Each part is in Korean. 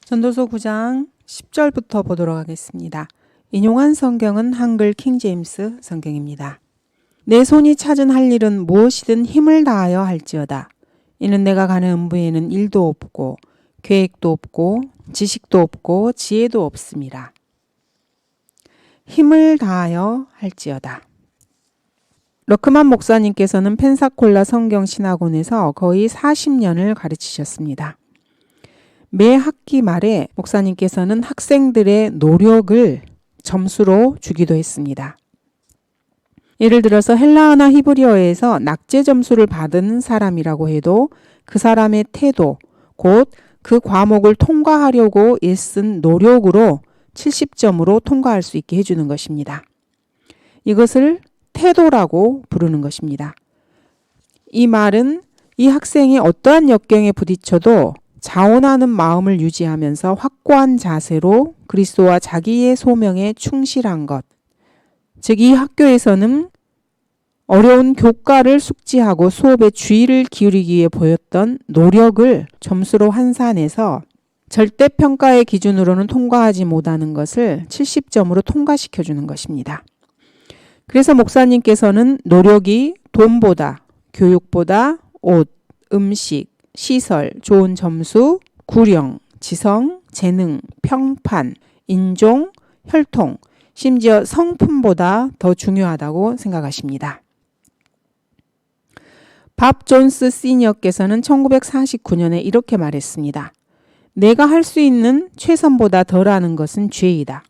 전도서 9장 10절부터 보도록 하겠습니다. 인용한 성경은 한글 킹제임스 성경입니다. 내 손이 찾은 할 일은 무엇이든 힘을 다하여 할지어다. 이는 내가 가는 음부에는 일도 없고 계획도 없고 지식도 없고 지혜도 없음이라. 힘을 다하여 할지어다. 러크만 목사님께서는 펜사콜라 성경신학원에서 거의 40년을 가르치셨습니다. 매 학기 말에 목사님께서는 학생들의 노력을 점수로 주기도 했습니다. 예를 들어서 헬라어나 히브리어에서 낙제 점수를 받은 사람이라고 해도 그 사람의 태도, 곧 그 과목을 통과하려고 애쓴 노력으로 70점으로 통과할 수 있게 해주는 것입니다. 이것을 태도라고 부르는 것입니다. 이 말은 이 학생이 어떠한 역경에 부딪혀도 자원하는 마음을 유지하면서 확고한 자세로 그리스도와 자기의 소명에 충실한 것. 즉, 이 학교에서는 어려운 교과를 숙지하고 수업에 주의를 기울이기 위해 보였던 노력을 점수로 환산해서 절대평가의 기준으로는 통과하지 못하는 것을 70점으로 통과시켜주는 것입니다. 그래서 목사님께서는 노력이 돈보다, 교육보다 옷, 음식, 시설, 좋은 점수, 구령, 지성, 재능, 평판, 인종, 혈통, 심지어 성품보다 더 중요하다고 생각하십니다. 밥 존스 시니어께서는 1949년에 이렇게 말했습니다. 내가 할 수 있는 최선보다 덜하는 것은 죄이다.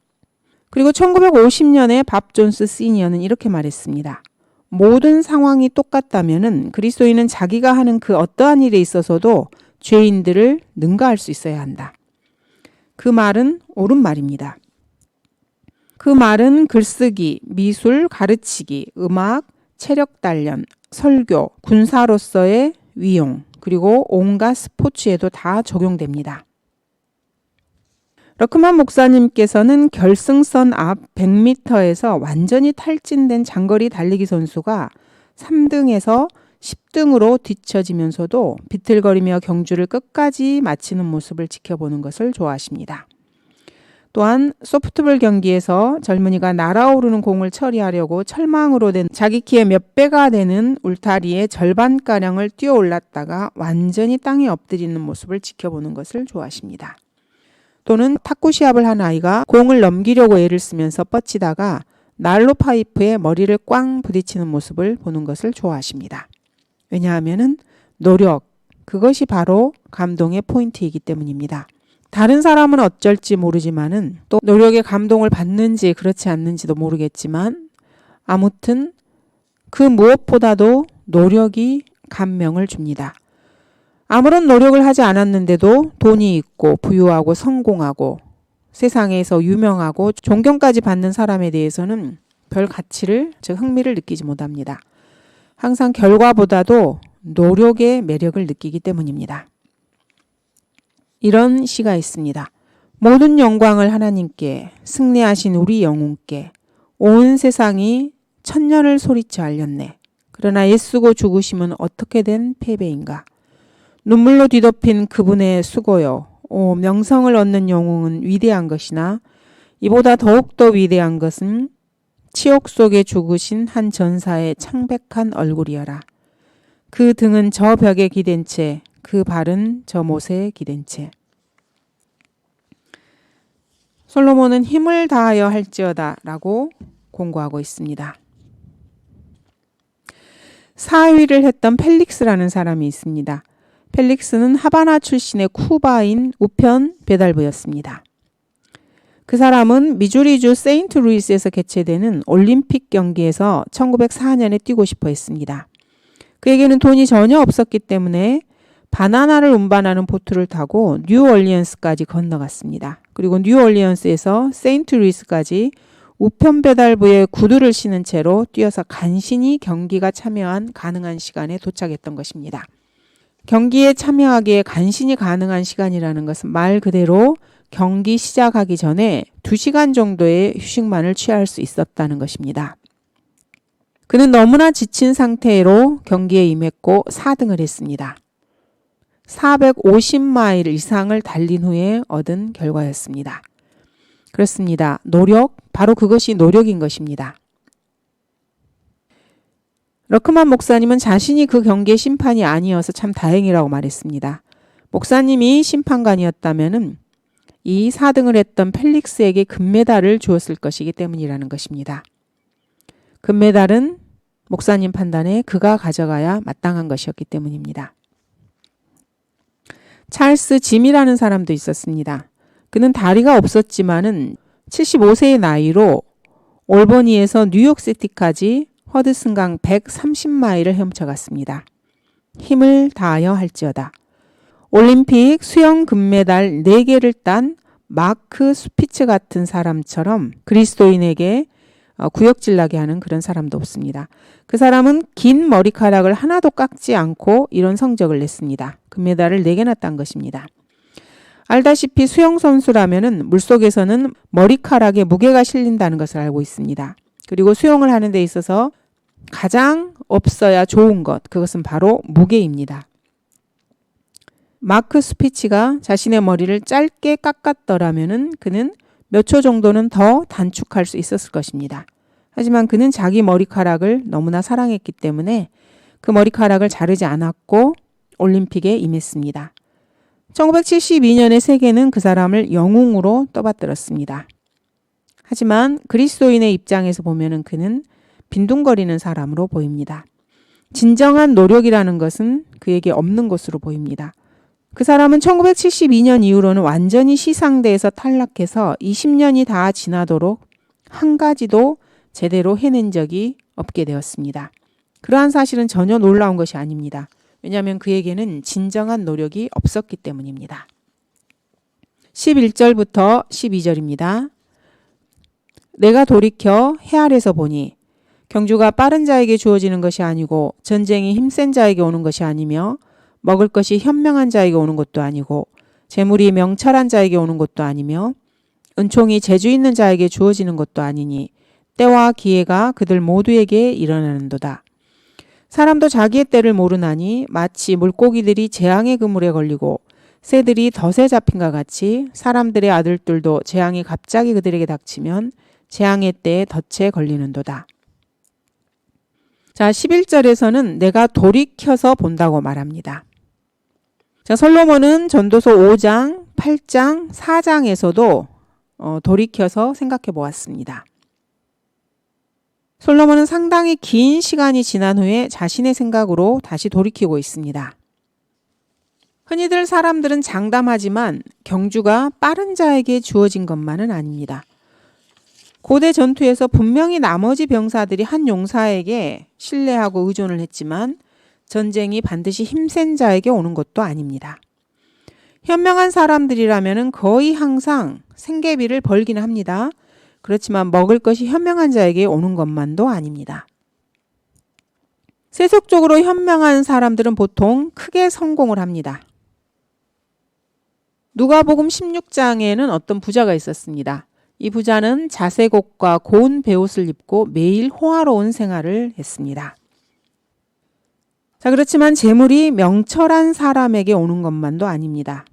그리고 1950년에 밥 존스 시니어는 이렇게 말했습니다. 모든 상황이 똑같다면 그리스도인은 자기가 하는 그 어떠한 일에 있어서도 죄인들을 능가할 수 있어야 한다. 그 말은 옳은 말입니다. 그 말은 글쓰기, 미술, 가르치기, 음악, 체력 단련, 설교, 군사로서의 위용, 그리고 온갖 스포츠에도 다 적용됩니다. 러크만 목사님께서는 결승선 앞 100m에서 완전히 탈진된 장거리 달리기 선수가 3등에서 10등으로 뒤처지면서도 비틀거리며 경주를 끝까지 마치는 모습을 지켜보는 것을 좋아하십니다. 또한 소프트볼 경기에서 젊은이가 날아오르는 공을 처리하려고 철망으로 된 자기 키의 몇 배가 되는 울타리의 절반가량을 뛰어 올랐다가 완전히 땅에 엎드리는 모습을 지켜보는 것을 좋아하십니다. 또는 탁구 시합을 한 아이가 공을 넘기려고 애를 쓰면서 뻗치다가 난로 파이프에 머리를 꽝 부딪히는 모습을 보는 것을 좋아하십니다. 왜냐하면 노력, 그것이 바로 감동의 포인트이기 때문입니다. 다른 사람은 어쩔지 모르지만은 또 노력에 감동을 받는지 그렇지 않는지도 모르겠지만 아무튼 그 무엇보다도 노력이 감명을 줍니다. 아무런 노력을 하지 않았는데도 돈이 있고 부유하고 성공하고 세상에서 유명하고 존경까지 받는 사람에 대해서는 별 가치를, 즉 흥미를 느끼지 못합니다. 항상 결과보다도 노력의 매력을 느끼기 때문입니다. 이런 시가 있습니다. 모든 영광을 하나님께, 승리하신 우리 영혼께, 온 세상이 천년을 소리쳐 알렸네. 그러나 애쓰고 죽으심은 어떻게 된 패배인가. 눈물로 뒤덮인 그분의 수고요. 명성을 얻는 영웅은 위대한 것이나 이보다 더욱더 위대한 것은 치욕 속에 죽으신 한 전사의 창백한 얼굴이여라. 그 등은 저 벽에 기댄 채, 그 발은 저 못에 기댄 채. 솔로몬은 힘을 다하여 할지어다 라고 공고하고 있습니다. 사위를 했던 펠릭스라는 사람이 있습니다. 펠릭스는 하바나 출신의 쿠바인 우편 배달부였습니다. 그 사람은 미주리주 세인트루이스에서 개최되는 올림픽 경기에서 1904년에 뛰고 싶어 했습니다. 그에게는 돈이 전혀 없었기 때문에 바나나를 운반하는 보트를 타고 뉴올리언스까지 건너갔습니다. 그리고 뉴올리언스에서 세인트루이스까지 우편 배달부에 구두를 신은 채로 뛰어서 간신히 경기가 참여한 가능한 시간에 도착했던 것입니다. 경기에 참여하기에 간신히 가능한 시간이라는 것은 말 그대로 경기 시작하기 전에 2시간 정도의 휴식만을 취할 수 있었다는 것입니다. 그는 너무나 지친 상태로 경기에 임했고 4등을 했습니다. 450마일 이상을 달린 후에 얻은 결과였습니다. 그렇습니다. 노력, 바로 그것이 노력인 것입니다. 러크만 목사님은 자신이 그 경기의 심판이 아니어서 참 다행이라고 말했습니다. 목사님이 심판관이었다면 이 4등을 했던 펠릭스에게 금메달을 주었을 것이기 때문이라는 것입니다. 금메달은 목사님 판단에 그가 가져가야 마땅한 것이었기 때문입니다. 찰스 짐이라는 사람도 있었습니다. 그는 다리가 없었지만은 75세의 나이로 올버니에서 뉴욕시티까지 허드슨강 130마일을 헤엄쳐갔습니다. 힘을 다하여 할지어다. 올림픽 수영 금메달 4개를 딴 마크 수피츠 같은 사람처럼 그리스도인에게 구역질나게 하는 그런 사람도 없습니다. 그 사람은 긴 머리카락을 하나도 깎지 않고 이런 성적을 냈습니다. 금메달을 4개나 딴 것입니다. 알다시피 수영선수라면 물속에서는 머리카락에 무게가 실린다는 것을 알고 있습니다. 그리고 수영을 하는 데 있어서 가장 없어야 좋은 것, 그것은 바로 무게입니다. 마크 스피치가 자신의 머리를 짧게 깎았더라면 그는 몇 초 정도는 더 단축할 수 있었을 것입니다. 하지만 그는 자기 머리카락을 너무나 사랑했기 때문에 그 머리카락을 자르지 않았고 올림픽에 임했습니다. 1972년에 세계는 그 사람을 영웅으로 떠받들었습니다. 하지만 그리스도인의 입장에서 보면 그는 빈둥거리는 사람으로 보입니다. 진정한 노력이라는 것은 그에게 없는 것으로 보입니다. 그 사람은 1972년 이후로는 완전히 시상대에서 탈락해서 20년이 다 지나도록 한 가지도 제대로 해낸 적이 없게 되었습니다. 그러한 사실은 전혀 놀라운 것이 아닙니다. 왜냐하면 그에게는 진정한 노력이 없었기 때문입니다. 11절부터 12절입니다. 내가 돌이켜 해 아래서 보니 경주가 빠른 자에게 주어지는 것이 아니고 전쟁이 힘센 자에게 오는 것이 아니며 먹을 것이 현명한 자에게 오는 것도 아니고 재물이 명철한 자에게 오는 것도 아니며 은총이 재주 있는 자에게 주어지는 것도 아니니 때와 기회가 그들 모두에게 일어나는도다. 사람도 자기의 때를 모르나니 마치 물고기들이 재앙의 그물에 걸리고 새들이 덫에 잡힌과 같이 사람들의 아들들도 재앙이 갑자기 그들에게 닥치면 재앙의 때에 덫에 걸리는도다. 자, 11절에서는 내가 돌이켜서 본다고 말합니다. 자, 솔로몬은 전도서 5장, 8장, 4장에서도 돌이켜서 생각해 보았습니다. 솔로몬은 상당히 긴 시간이 지난 후에 자신의 생각으로 다시 돌이키고 있습니다. 흔히들 사람들은 장담하지만 경주가 빠른 자에게 주어진 것만은 아닙니다. 고대 전투에서 분명히 나머지 병사들이 한 용사에게 신뢰하고 의존을 했지만 전쟁이 반드시 힘센 자에게 오는 것도 아닙니다. 현명한 사람들이라면 거의 항상 생계비를 벌기는 합니다. 그렇지만 먹을 것이 현명한 자에게 오는 것만도 아닙니다. 세속적으로 현명한 사람들은 보통 크게 성공을 합니다. 누가복음 16장에는 어떤 부자가 있었습니다. 이 부자는 자색옷과 고운 베옷을 입고 매일 호화로운 생활을 했습니다. 자, 그렇지만 재물이 명철한 사람에게 오는 것만도 아닙니다.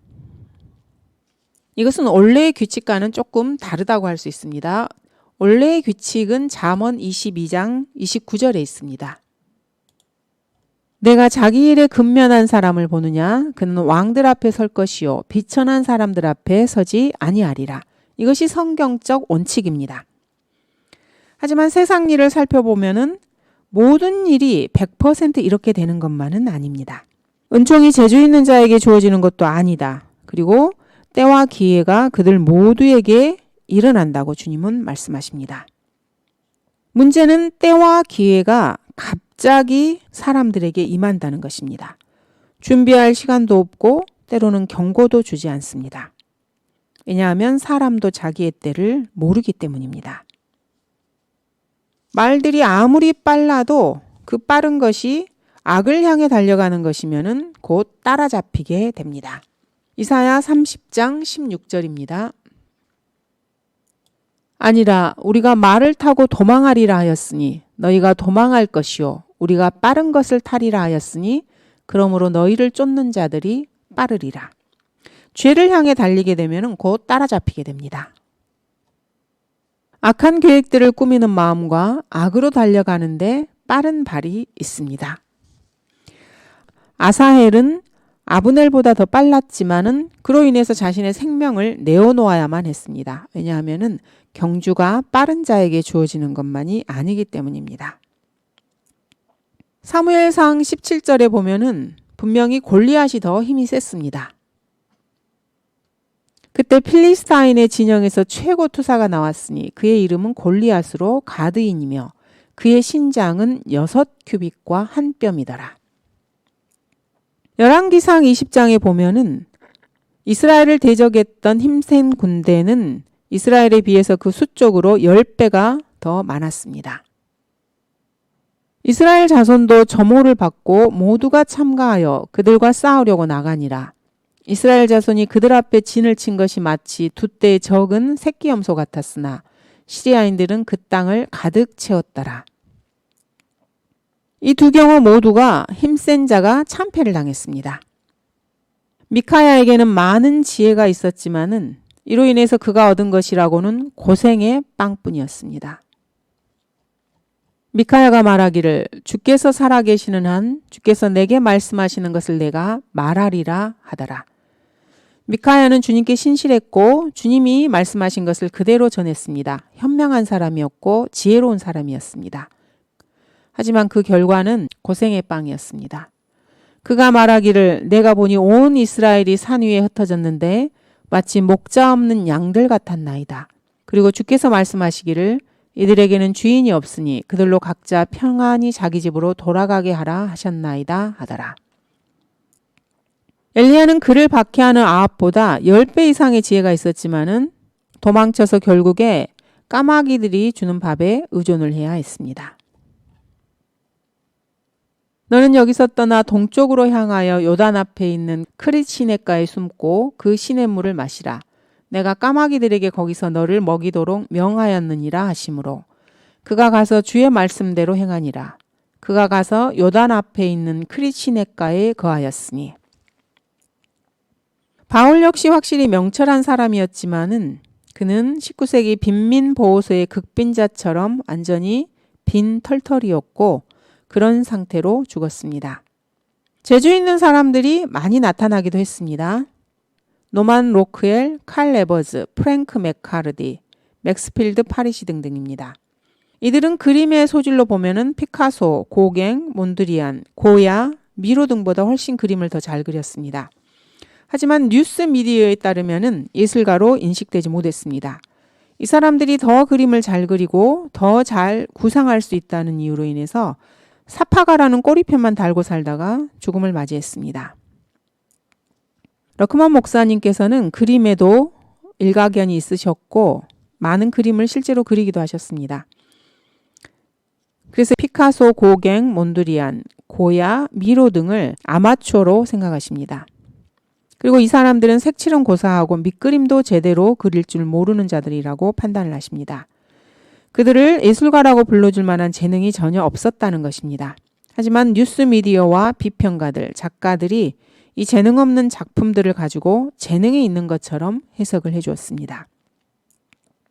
이것은 원래의 규칙과는 조금 다르다고 할 수 있습니다. 원래의 규칙은 잠언 22장 29절에 있습니다. 내가 자기 일에 근면한 사람을 보느냐? 그는 왕들 앞에 설 것이요 비천한 사람들 앞에 서지 아니하리라. 이것이 성경적 원칙입니다. 하지만 세상 일을 살펴보면은 모든 일이 100% 이렇게 되는 것만은 아닙니다. 은총이 재주 있는 자에게 주어지는 것도 아니다. 그리고 때와 기회가 그들 모두에게 일어난다고 주님은 말씀하십니다. 문제는 때와 기회가 갑자기 사람들에게 임한다는 것입니다. 준비할 시간도 없고 때로는 경고도 주지 않습니다. 왜냐하면 사람도 자기의 때를 모르기 때문입니다. 말들이 아무리 빨라도 그 빠른 것이 악을 향해 달려가는 것이면은 곧 따라잡히게 됩니다. 이사야 30장 16절입니다. 아니라 우리가 말을 타고 도망하리라 하였으니 너희가 도망할 것이요 우리가 빠른 것을 타리라 하였으니 그러므로 너희를 쫓는 자들이 빠르리라. 죄를 향해 달리게 되면 곧 따라잡히게 됩니다. 악한 계획들을 꾸미는 마음과 악으로 달려가는데 빠른 발이 있습니다. 아사헬은 아브넬보다 더 빨랐지만은 그로 인해서 자신의 생명을 내어놓아야만 했습니다. 왜냐하면은 경주가 빠른 자에게 주어지는 것만이 아니기 때문입니다. 사무엘상 17절에 보면은 분명히 골리앗이 더 힘이 셌습니다. 그때 필리스타인의 진영에서 최고 투사가 나왔으니 그의 이름은 골리앗으로 가드인이며 그의 신장은 6규빗과 한 뼘이더라. 열왕기상 20장에 보면은 이스라엘을 대적했던 힘센 군대는 이스라엘에 비해서 그 수적으로 10배가 더 많았습니다. 이스라엘 자손도 점호를 받고 모두가 참가하여 그들과 싸우려고 나가니라. 이스라엘 자손이 그들 앞에 진을 친 것이 마치 돛대의 적은 새끼 염소 같았으나 시리아인들은 그 땅을 가득 채웠더라. 이 두 경우 모두가 힘센 자가 참패를 당했습니다. 미카야에게는 많은 지혜가 있었지만은 이로 인해서 그가 얻은 것이라고는 고생의 빵뿐이었습니다. 미카야가 말하기를 주께서 살아계시는 한 주께서 내게 말씀하시는 것을 내가 말하리라 하더라. 미카야는 주님께 신실했고 주님이 말씀하신 것을 그대로 전했습니다. 현명한 사람이었고 지혜로운 사람이었습니다. 하지만 그 결과는 고생의 빵이었습니다. 그가 말하기를 내가 보니 온 이스라엘이 산 위에 흩어졌는데 마치 목자 없는 양들 같았나이다. 그리고 주께서 말씀하시기를 이들에게는 주인이 없으니 그들로 각자 평안히 자기 집으로 돌아가게 하라 하셨나이다 하더라. 엘리야는 그를 박해하는 아합보다 10배 이상의 지혜가 있었지만은 도망쳐서 결국에 까마귀들이 주는 밥에 의존을 해야 했습니다. 너는 여기서 떠나 동쪽으로 향하여 요단 앞에 있는 크릿 시냇가에 숨고 그 시냇물을 마시라. 내가 까마귀들에게 거기서 너를 먹이도록 명하였느니라 하시므로 그가 가서 주의 말씀대로 행하니라. 그가 가서 요단 앞에 있는 크릿 시냇가에 거하였으니. 바울 역시 확실히 명철한 사람이었지만은 그는 19세기 빈민 보호소의 극빈자처럼 완전히 빈 털털이었고 그런 상태로 죽었습니다. 재주 있는 사람들이 많이 나타나기도 했습니다. 노만 로크웰, 칼 에버즈, 프랭크 맥카르디, 맥스필드 파리시 등등입니다. 이들은 그림의 소질로 보면은 피카소, 고갱, 몬드리안, 고야, 미로 등보다 훨씬 그림을 더 잘 그렸습니다. 하지만 뉴스 미디어에 따르면은 예술가로 인식되지 못했습니다. 이 사람들이 더 그림을 잘 그리고 더 잘 구상할 수 있다는 이유로 인해서 사파가라는 꼬리표만 달고 살다가 죽음을 맞이했습니다. 러크만 목사님께서는 그림에도 일가견이 있으셨고 많은 그림을 실제로 그리기도 하셨습니다. 그래서 피카소, 고갱, 몬드리안, 고야, 미로 등을 아마추어로 생각하십니다. 그리고 이 사람들은 색칠은 고사하고 밑그림도 제대로 그릴 줄 모르는 자들이라고 판단을 하십니다. 그들을 예술가라고 불러줄 만한 재능이 전혀 없었다는 것입니다. 하지만 뉴스미디어와 비평가들, 작가들이 이 재능 없는 작품들을 가지고 재능이 있는 것처럼 해석을 해주었습니다.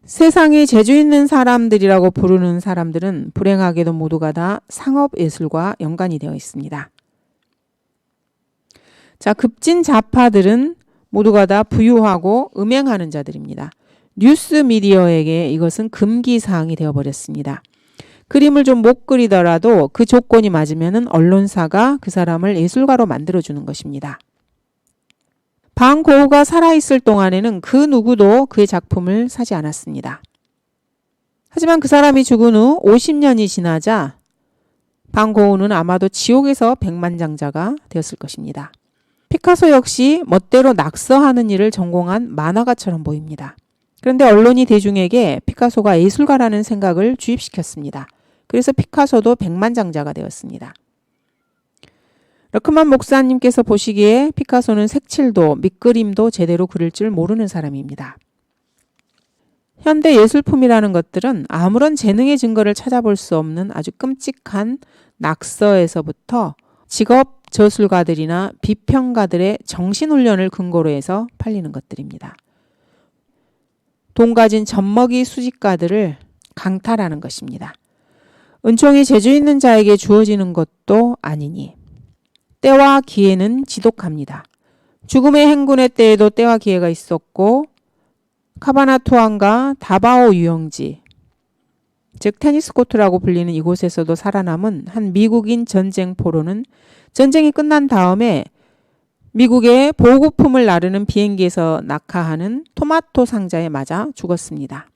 세상에 재주 있는 사람들이라고 부르는 사람들은 불행하게도 모두가 다 상업예술과 연관이 되어 있습니다. 자, 급진 좌파들은 모두가 다 부유하고 음행하는 자들입니다. 뉴스 미디어에게 이것은 금기사항이 되어버렸습니다. 그림을 좀 못 그리더라도 그 조건이 맞으면 언론사가 그 사람을 예술가로 만들어주는 것입니다. 반 고흐가 살아있을 동안에는 그 누구도 그의 작품을 사지 않았습니다. 하지만 그 사람이 죽은 후 50년이 지나자 반 고흐는 아마도 지옥에서 백만장자가 되었을 것입니다. 피카소 역시 멋대로 낙서하는 일을 전공한 만화가처럼 보입니다. 그런데 언론이 대중에게 피카소가 예술가라는 생각을 주입시켰습니다. 그래서 피카소도 백만장자가 되었습니다. 러크만 목사님께서 보시기에 피카소는 색칠도 밑그림도 제대로 그릴 줄 모르는 사람입니다. 현대 예술품이라는 것들은 아무런 재능의 증거를 찾아볼 수 없는 아주 끔찍한 낙서에서부터 직업 저술가들이나 비평가들의 정신훈련을 근거로 해서 팔리는 것들입니다. 돈 가진 젖먹이 수집가들을 강탈하는 것입니다. 은총이 재주 있는 자에게 주어지는 것도 아니니 때와 기회는 지독합니다. 죽음의 행군의 때에도 때와 기회가 있었고 카바나투안과 다바오 유영지, 즉 테니스 코트라고 불리는 이곳에서도 살아남은 한 미국인 전쟁 포로는 전쟁이 끝난 다음에 미국의 보급품을 나르는 비행기에서 낙하하는 토마토 상자에 맞아 죽었습니다.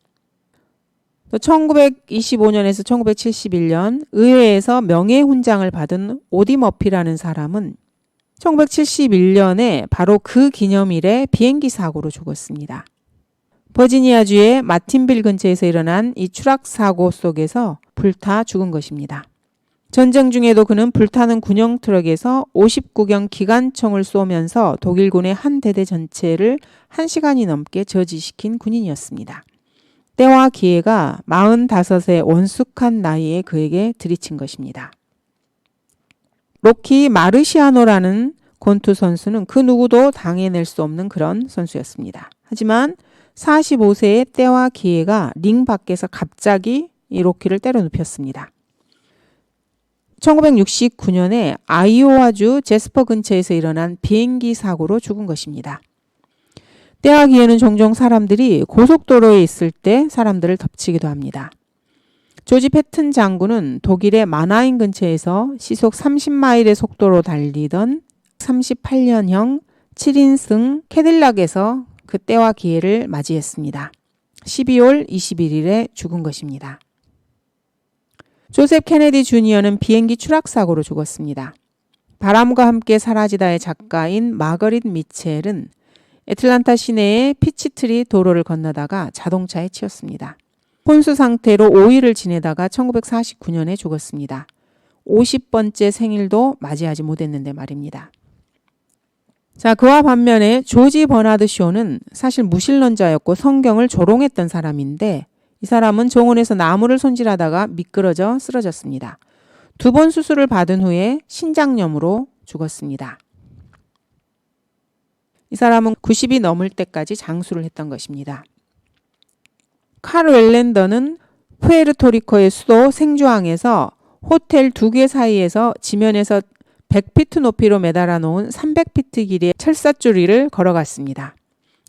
또 1925년에서 1971년 의회에서 명예훈장을 받은 오디 머피라는 사람은 1971년에 바로 그 기념일에 비행기 사고로 죽었습니다. 버지니아주의 마틴빌 근처에서 일어난 이 추락 사고 속에서 불타 죽은 것입니다. 전쟁 중에도 그는 불타는 군용 트럭에서 59경 기관총을 쏘면서 독일군의 한 대대 전체를 1시간이 넘게 저지시킨 군인이었습니다. 때와 기회가 45의 원숙한 나이에 그에게 들이친 것입니다. 로키 마르시아노라는 권투 선수는 그 누구도 당해낼 수 없는 그런 선수였습니다. 하지만 45세의 때와 기회가 링 밖에서 갑자기 이 로키를 때려 눕혔습니다. 1969년에 아이오와주 제스퍼 근처에서 일어난 비행기 사고로 죽은 것입니다. 때와 기회는 종종 사람들이 고속도로에 있을 때 사람들을 덮치기도 합니다. 조지 패튼 장군은 독일의 마나임 근처에서 시속 30마일의 속도로 달리던 38년형 7인승 캐딜락에서 그 때와 기회를 맞이했습니다. 12월 21일에 죽은 것입니다. 조셉 케네디 주니어는 비행기 추락사고로 죽었습니다. 바람과 함께 사라지다의 작가인 마거릿 미첼은 애틀란타 시내의 피치트리 도로를 건너다가 자동차에 치였습니다. 혼수 상태로 5일을 지내다가 1949년에 죽었습니다. 50번째 생일도 맞이하지 못했는데 말입니다. 자, 그와 반면에 조지 버나드 쇼는 사실 무신론자였고 성경을 조롱했던 사람인데 이 사람은 정원에서 나무를 손질하다가 미끄러져 쓰러졌습니다. 2번 수술을 받은 후에 신장염으로 죽었습니다. 이 사람은 90이 넘을 때까지 장수를 했던 것입니다. 칼 웰랜더는 푸에르토리코의 수도 생주항에서 호텔 2개 사이에서 지면에서 100피트 높이로 매달아 놓은 300피트 길이의 철사줄위를 걸어갔습니다.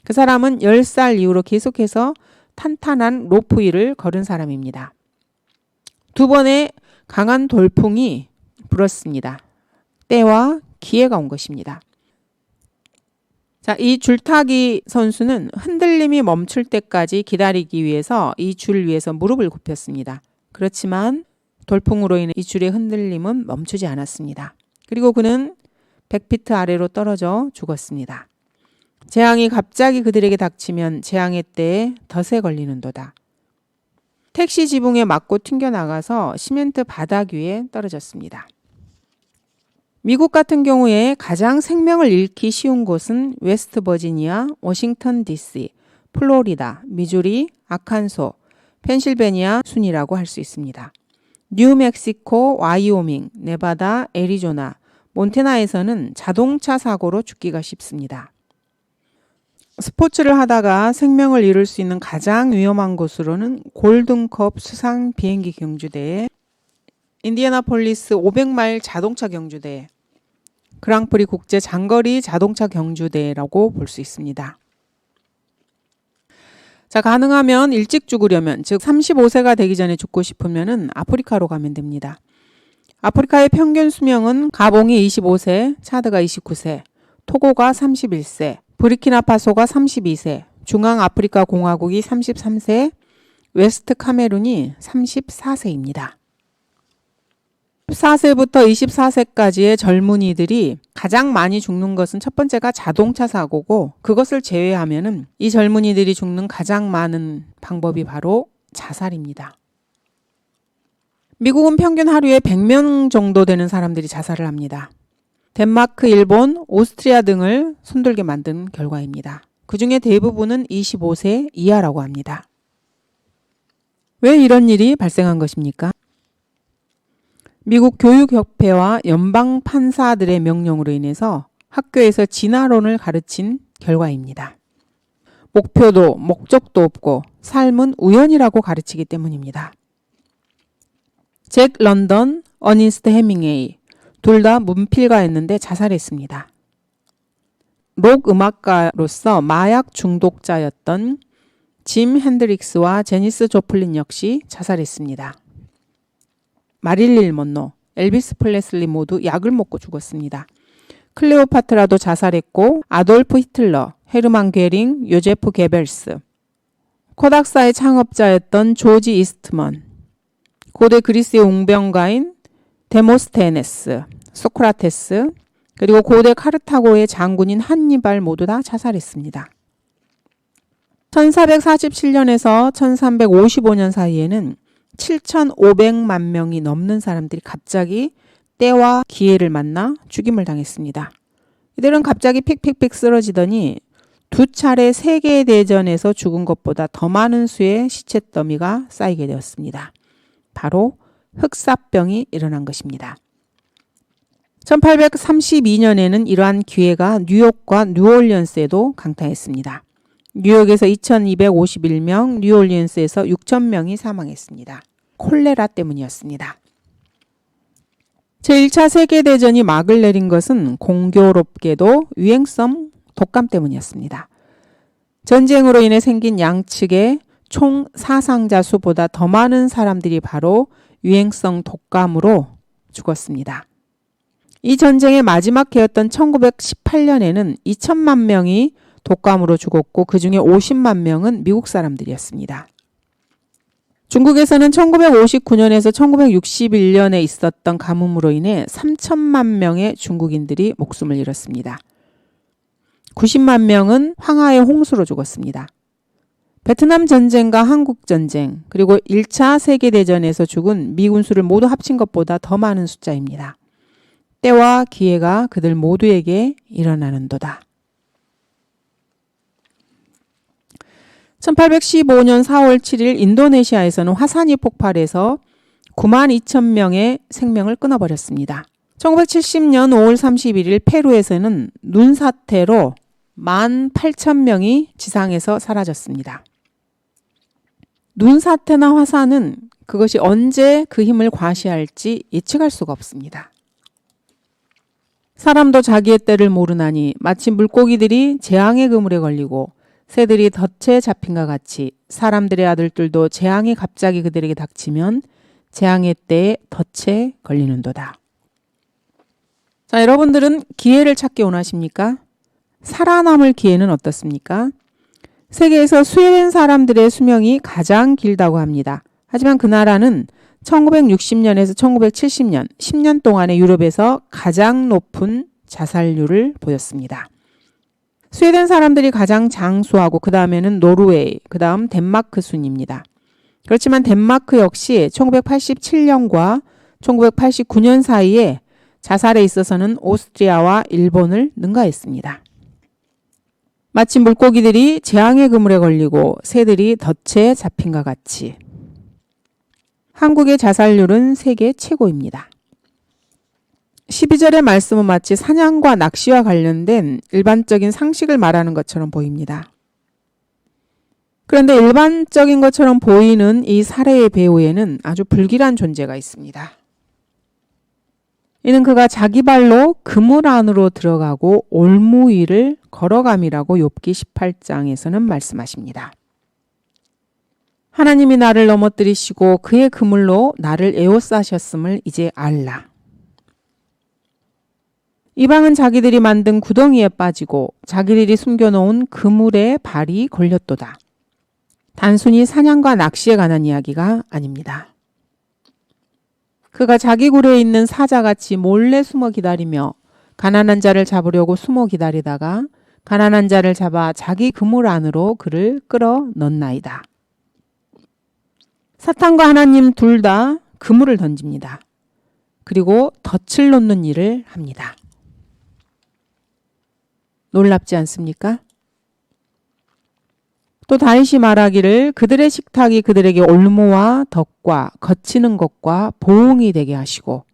그 사람은 10살 이후로 계속해서 탄탄한 로프 위를 걸은 사람입니다. 2번의 강한 돌풍이 불었습니다. 때와 기회가 온 것입니다. 자, 이 줄타기 선수는 흔들림이 멈출 때까지 기다리기 위해서 이 줄 위에서 무릎을 굽혔습니다. 그렇지만 돌풍으로 인해 이 줄의 흔들림은 멈추지 않았습니다. 그리고 그는 100피트 아래로 떨어져 죽었습니다. 재앙이 갑자기 그들에게 닥치면 재앙의 때에 덫에 걸리는도다. 택시 지붕에 맞고 튕겨나가서 시멘트 바닥 위에 떨어졌습니다. 미국 같은 경우에 가장 생명을 잃기 쉬운 곳은 웨스트 버지니아, 워싱턴 DC, 플로리다, 미주리, 아칸소, 펜실베니아 순이라고 할 수 있습니다. 뉴멕시코, 와이오밍, 네바다, 애리조나, 몬테나에서는 자동차 사고로 죽기가 쉽습니다. 스포츠를 하다가 생명을 잃을 수 있는 가장 위험한 곳으로는 골든컵 수상 비행기 경주대회, 인디애나폴리스 500마일 자동차 경주대회, 그랑프리 국제 장거리 자동차 경주대회라고 볼 수 있습니다. 자, 가능하면 일찍 죽으려면, 즉 35세가 되기 전에 죽고 싶으면 아프리카로 가면 됩니다. 아프리카의 평균 수명은 가봉이 25세, 차드가 29세, 토고가 31세, 부르키나파소가 32세, 중앙아프리카 공화국이 33세, 웨스트 카메룬이 34세입니다. 14세부터 24세까지의 젊은이들이 가장 많이 죽는 것은 첫 번째가 자동차 사고고, 그것을 제외하면은 이 젊은이들이 죽는 가장 많은 방법이 바로 자살입니다. 미국은 평균 하루에 100명 정도 되는 사람들이 자살을 합니다. 덴마크, 일본, 오스트리아 등을 손들게 만든 결과입니다. 그 중에 대부분은 25세 이하라고 합니다. 왜 이런 일이 발생한 것입니까? 미국 교육협회와 연방 판사들의 명령으로 인해서 학교에서 진화론을 가르친 결과입니다. 목표도 목적도 없고 삶은 우연이라고 가르치기 때문입니다. 잭 런던, 어니스트 해밍웨이 둘 다 문필가였는데 자살했습니다. 록 음악가로서 마약 중독자였던 짐 핸드릭스와 제니스 조플린 역시 자살했습니다. 마릴린 먼로, 엘비스 프레슬리 모두 약을 먹고 죽었습니다. 클레오파트라도 자살했고 아돌프 히틀러, 헤르만 괴링, 요제프 게벨스, 코닥사의 창업자였던 조지 이스트먼, 고대 그리스의 웅병가인 데모스테네스, 소크라테스, 그리고 고대 카르타고의 장군인 한니발 모두 다 자살했습니다. 1447년에서 1355년 사이에는 7,500만 명이 넘는 사람들이 갑자기 때와 기회를 만나 죽임을 당했습니다. 이들은 갑자기 픽픽픽 쓰러지더니 두 차례 세계대전에서 죽은 것보다 더 많은 수의 시체 더미가 쌓이게 되었습니다. 바로 흑사병이 일어난 것입니다. 1832년에는 이러한 기회가 뉴욕과 뉴올리언스에도 강타했습니다. 뉴욕에서 2251명, 뉴올리언스에서 6,000명이 사망했습니다. 콜레라 때문이었습니다. 제1차 세계대전이 막을 내린 것은 공교롭게도 유행성 독감 때문이었습니다. 전쟁으로 인해 생긴 양측의 총 사상자 수보다 더 많은 사람들이 바로 유행성 독감으로 죽었습니다. 이 전쟁의 마지막 해였던 1918년에는 2천만 명이 독감으로 죽었고 그 중에 50만 명은 미국 사람들이었습니다. 중국에서는 1959년에서 1961년에 있었던 가뭄으로 인해 3천만 명의 중국인들이 목숨을 잃었습니다. 90만 명은 황하의 홍수로 죽었습니다. 베트남 전쟁과 한국 전쟁 그리고 1차 세계대전에서 죽은 미군 수를 모두 합친 것보다 더 많은 숫자입니다. 때와 기회가 그들 모두에게 일어나는도다. 1815년 4월 7일 인도네시아에서는 화산이 폭발해서 9만 2천 명의 생명을 끊어버렸습니다. 1970년 5월 31일 페루에서는 눈사태로 1만 8천 명이 지상에서 사라졌습니다. 눈사태나 화산은 그것이 언제 그 힘을 과시할지 예측할 수가 없습니다. 사람도 자기의 때를 모르나니 마치 물고기들이 재앙의 그물에 걸리고 새들이 덫에 잡힌과 같이 사람들의 아들들도 재앙이 갑자기 그들에게 닥치면 재앙의 때에 덫에 걸리는도다. 자, 여러분들은 기회를 찾기 원하십니까? 살아남을 기회는 어떻습니까? 세계에서 스웨덴 사람들의 수명이 가장 길다고 합니다. 하지만 그 나라는 1960년에서 1970년, 10년 동안의 유럽에서 가장 높은 자살률을 보였습니다. 스웨덴 사람들이 가장 장수하고 그 다음에는 노르웨이, 그 다음 덴마크 순입니다. 그렇지만 덴마크 역시 1987년과 1989년 사이에 자살에 있어서는 오스트리아와 일본을 능가했습니다. 마치 물고기들이 재앙의 그물에 걸리고 새들이 덫에 잡힌과 같이 한국의 자살률은 세계 최고입니다. 12절의 말씀은 마치 사냥과 낚시와 관련된 일반적인 상식을 말하는 것처럼 보입니다. 그런데 일반적인 것처럼 보이는 이 사례의 배후에는 아주 불길한 존재가 있습니다. 이는 그가 자기 발로 그물 안으로 들어가고 올무 위를 걸어감이라고 욥기 18장에서는 말씀하십니다. 하나님이 나를 넘어뜨리시고 그의 그물로 나를 에워싸셨음을 이제 알라. 이방은 자기들이 만든 구덩이에 빠지고 자기들이 숨겨놓은 그물에 발이 걸렸도다. 단순히 사냥과 낚시에 관한 이야기가 아닙니다. 그가 자기 굴에 있는 사자같이 몰래 숨어 기다리며 가난한 자를 잡으려고 숨어 기다리다가 가난한 자를 잡아 자기 그물 안으로 그를 끌어 넣나이다. 사탄과 하나님 둘 다 그물을 던집니다. 그리고 덫을 놓는 일을 합니다. 놀랍지 않습니까? 또 다윗이 말하기를 그들의 식탁이 그들에게 올무와 덫과 거치는 것과 보응이 되게 하시고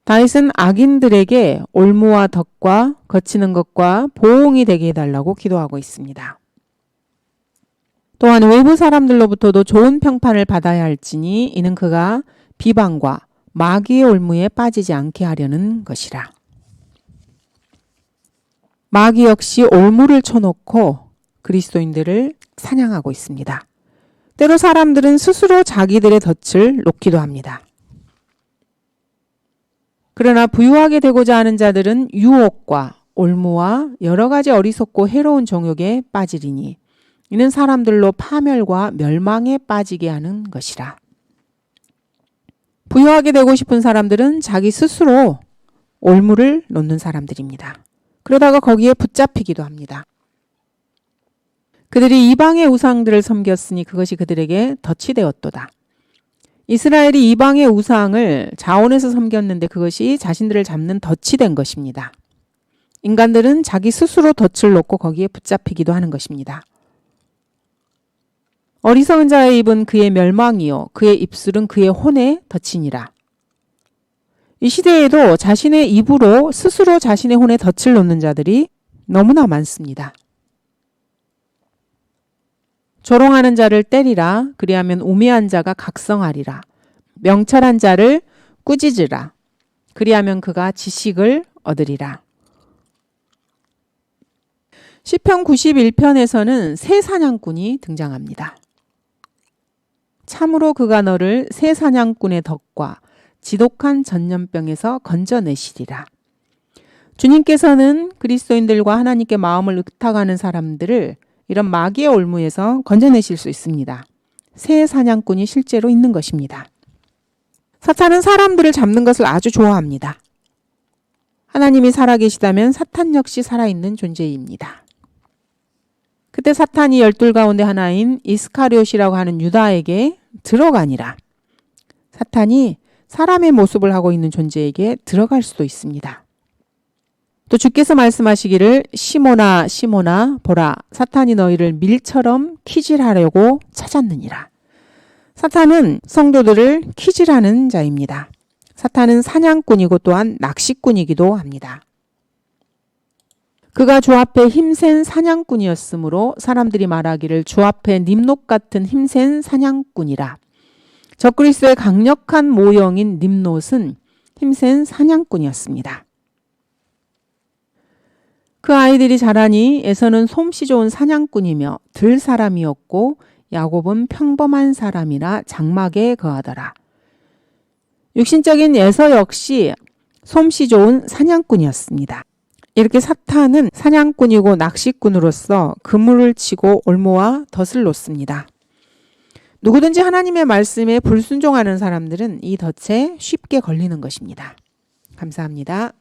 다윗은 악인들에게 올무와 덫과 거치는 것과 보응이 되게 해달라고 기도하고 있습니다. 또한 외부 사람들로부터도 좋은 평판을 받아야 할지니 이는 그가 비방과 마귀의 올무에 빠지지 않게 하려는 것이라. 마귀 역시 올무를 쳐놓고 그리스도인들을 사냥하고 있습니다. 때로 사람들은 스스로 자기들의 덫을 놓기도 합니다. 그러나 부유하게 되고자 하는 자들은 유혹과 올무와 여러 가지 어리석고 해로운 정욕에 빠지리니 이는 사람들로 파멸과 멸망에 빠지게 하는 것이라. 부유하게 되고 싶은 사람들은 자기 스스로 올무를 놓는 사람들입니다. 그러다가 거기에 붙잡히기도 합니다. 그들이 이방의 우상들을 섬겼으니 그것이 그들에게 덫이 되었도다. 이스라엘이 이방의 우상을 자원해서 섬겼는데 그것이 자신들을 잡는 덫이 된 것입니다. 인간들은 자기 스스로 덫을 놓고 거기에 붙잡히기도 하는 것입니다. 어리석은 자의 입은 그의 멸망이요 그의 입술은 그의 혼의 덫이니라. 이 시대에도 자신의 입으로 스스로 자신의 혼에 덫을 놓는 자들이 너무나 많습니다. 조롱하는 자를 때리라. 그리하면 우매한 자가 각성하리라. 명철한 자를 꾸짖으라. 그리하면 그가 지식을 얻으리라. 시편 91편에서는 새 사냥꾼이 등장합니다. 참으로 그가 너를 새 사냥꾼의 덫과 지독한 전염병에서 건져내시리라. 주님께서는 그리스도인들과 하나님께 마음을 의탁하는 사람들을 이런 마귀의 올무에서 건져내실 수 있습니다. 새 사냥꾼이 실제로 있는 것입니다. 사탄은 사람들을 잡는 것을 아주 좋아합니다. 하나님이 살아계시다면 사탄 역시 살아있는 존재입니다. 그때 사탄이 12 가운데 하나인 이스카리옷이라고 하는 유다에게 들어가니라. 사탄이 사람의 모습을 하고 있는 존재에게 들어갈 수도 있습니다. 또 주께서 말씀하시기를 시몬아 시몬아 보라 사탄이 너희를 밀처럼 키질하려고 찾았느니라. 사탄은 성도들을 키질하는 자입니다. 사탄은 사냥꾼이고 또한 낚시꾼이기도 합니다. 그가 주 앞에 힘센 사냥꾼이었으므로 사람들이 말하기를 주 앞에 nim롯 같은 힘센 사냥꾼이라. 적그리스도의 강력한 모형인 nim롯은 힘센 사냥꾼이었습니다. 그 아이들이 자라니 에서는 솜씨 좋은 사냥꾼이며 들 사람이었고 야곱은 평범한 사람이라 장막에 거하더라. 육신적인 에서 역시 솜씨 좋은 사냥꾼이었습니다. 이렇게 사탄은 사냥꾼이고 낚시꾼으로서 그물을 치고 올무와 덫을 놓습니다. 누구든지 하나님의 말씀에 불순종하는 사람들은 이 덫에 쉽게 걸리는 것입니다. 감사합니다.